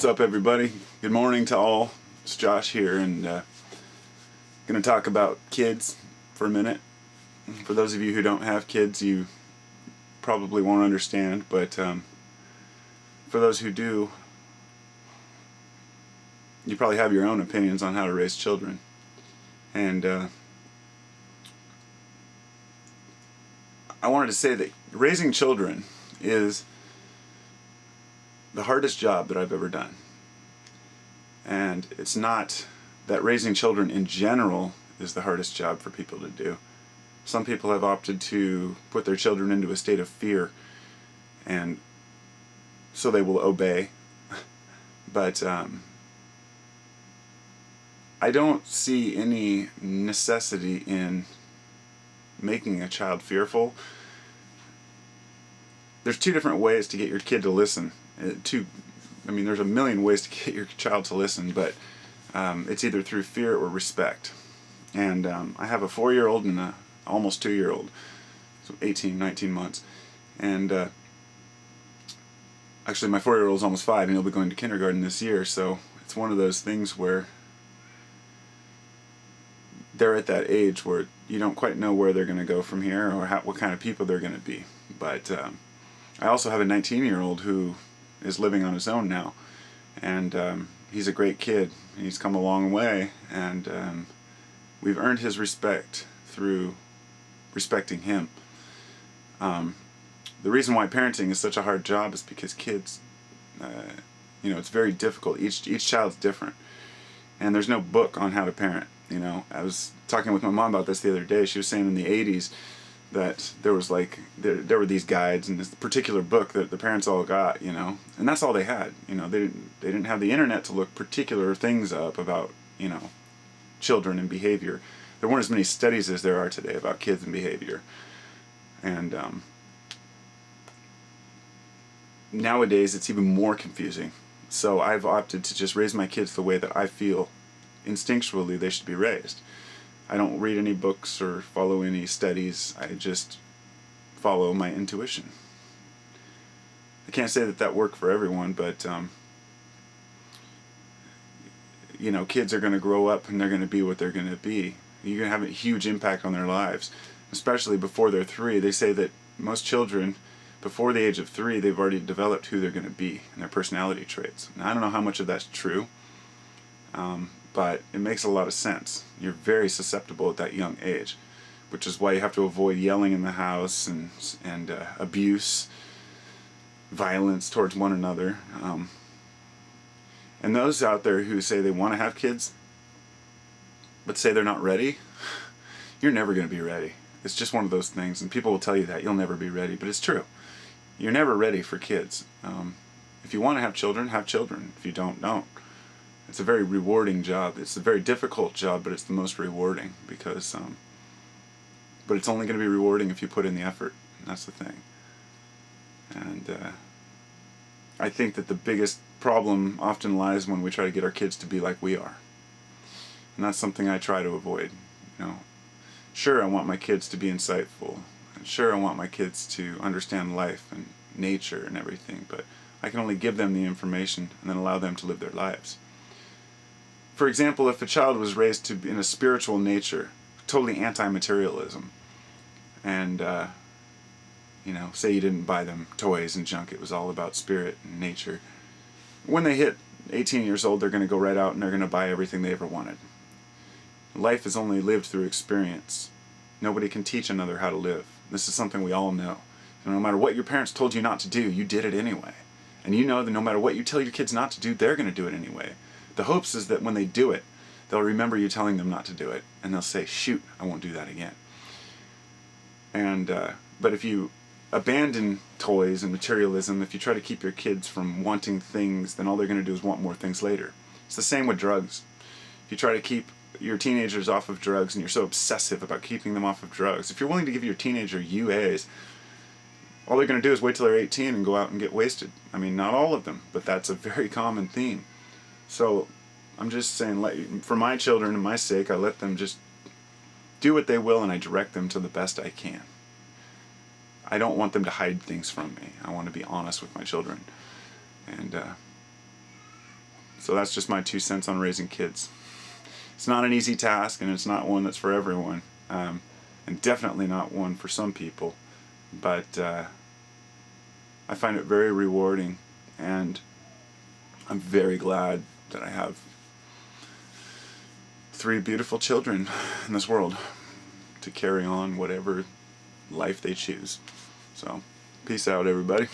What's up, everybody? Good morning to all. It's Josh here, and going to talk about kids for a minute. For those of you who don't have kids, you probably won't understand, but for those who do, you probably have your own opinions on how to raise children. And I wanted to say that raising children is the hardest job that I've ever done. And it's not that raising children in general is the hardest job for people to do. Some people have opted to put their children into a state of fear, and so they will obey. But I don't see any necessity in making a child fearful. There's two different ways to get your kid to listen. There's a million ways to get your child to listen, but it's either through fear or respect. And I have a 4-year-old and a almost 2-year-old, so 18, 19 months. And actually my 4-year-old's almost 5, and he'll be going to kindergarten this year, so it's one of those things where they're at that age where you don't quite know where they're going to go from here or what kind of people they're going to be. But I also have a 19-year-old who is living on his own now, and he's a great kid. He's come a long way, and we've earned his respect through respecting him. The reason why parenting is such a hard job is because kids, it's very difficult. Each child's different, and there's no book on how to parent. I was talking with my mom about this the other day. She was saying in the 80s that there was there were these guides and this particular book that the parents all got, and that's all they had. They didn't have the internet to look particular things up about, children and behavior. There weren't as many studies as there are today about kids and behavior. And nowadays it's even more confusing. So I've opted to just raise my kids the way that I feel instinctually they should be raised. I don't read any books or follow any studies. I just follow my intuition. I can't say that worked for everyone, but kids are going to grow up and they're going to be what they're going to be. You're going to have a huge impact on their lives, especially before they're 3. They say that most children, before the age of 3, they've already developed who they're going to be and their personality traits. And I don't know how much of that's true, but it makes a lot of sense. You're very susceptible at that young age, which is why you have to avoid yelling in the house and abuse, violence towards one another. And those out there who say they want to have kids, but say they're not ready, you're never going to be ready. It's just one of those things, and people will tell you that you'll never be ready, but it's true. You're never ready for kids. If you want to have children, have children. If you don't. It's a very rewarding job. It's a very difficult job, but it's the most rewarding because, but it's only going to be rewarding if you put in the effort. And that's the thing. And I think that the biggest problem often lies when we try to get our kids to be like we are. And that's something I try to avoid. Sure, I want my kids to be insightful. And sure, I want my kids to understand life and nature and everything, but I can only give them the information and then allow them to live their lives. For example, if a child was raised in a spiritual nature, totally anti-materialism, and say you didn't buy them toys and junk, it was all about spirit and nature. When they hit 18 years old, they're going to go right out and they're going to buy everything they ever wanted. Life is only lived through experience. Nobody can teach another how to live. This is something we all know. And no matter what your parents told you not to do, you did it anyway. And you know that no matter what you tell your kids not to do, they're going to do it anyway. The hopes is that when they do it, they'll remember you telling them not to do it, and they'll say, shoot, I won't do that again. And but if you abandon toys and materialism, if you try to keep your kids from wanting things, then all they're going to do is want more things later. It's the same with drugs. If you try to keep your teenagers off of drugs and you're so obsessive about keeping them off of drugs, if you're willing to give your teenager UAs, all they're going to do is wait till they're 18 and go out and get wasted. Not all of them, but that's a very common theme. So I'm just saying, for my children and my sake, I let them just do what they will, and I direct them to the best I can. I don't want them to hide things from me. I want to be honest with my children. And So that's just my 2 cents on raising kids. It's not an easy task, and it's not one that's for everyone, and definitely not one for some people. But I find it very rewarding, and I'm very glad that I have 3 beautiful children in this world to carry on whatever life they choose. So, peace out, everybody.